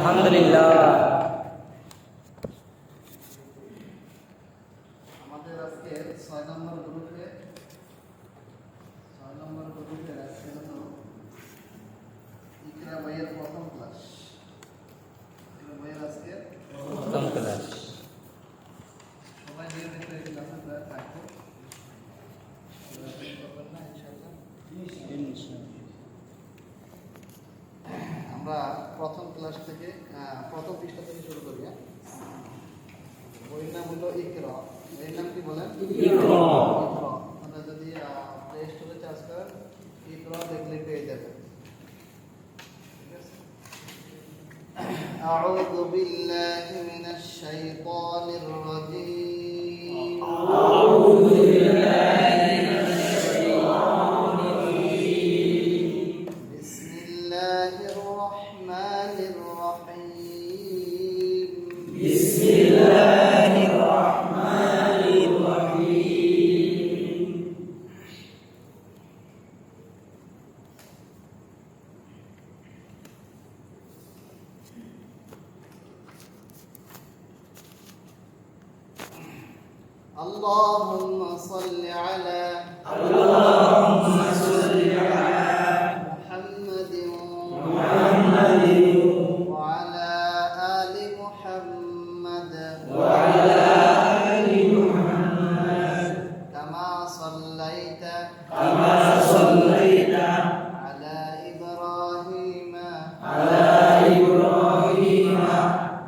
আলহামদুলিল্লাহ। আমাদের আজকে 6 নম্বর গ্রুপে আজকে হলো ইকরা বইয়ের প্রথম ক্লাস। ইকরা বইয়ের আজকে প্রথম ক্লাস। সবাই নিয়মিত এই ক্লাসে থাকবো। আমরা প্রথম ক্লাস থেকে প্রথম পৃষ্ঠা থেকে শুরু করি। বইয়ের নাম হলো ইকরা। বইয়ের নাম কি বলেন? ইকরা। মানে যদি প্লে স্টোরে চার্জ করেন ইকরা দেখলে পেয়ে যাবেন। ঠিক আছে? أعوذ بالله من الشيطان الرجيم. أعوذ بالله من الشيطان الرجيم. بسم الله الرحمن الرحيم. بسم الله الرحمن الرحيم. اللهم صل على اللهم صل على محمد محمد وعلى آل محمد وعلى آل محمد كما صليت كما صليت على إبراهيم على إبراهيم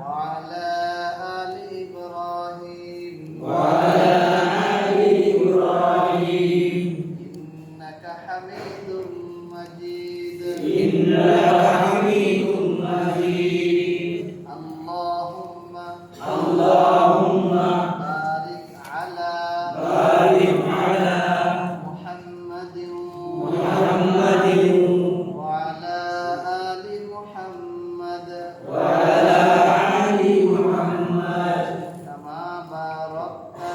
وعلى آل إبراهيم وعلى آل إبراهيم إنك حميد مجيد. إنك حميد مجيد. اللهم اللهم بارك على بارك على محمد محمد وعلى آل محمد وعلى آل محمد كما باركت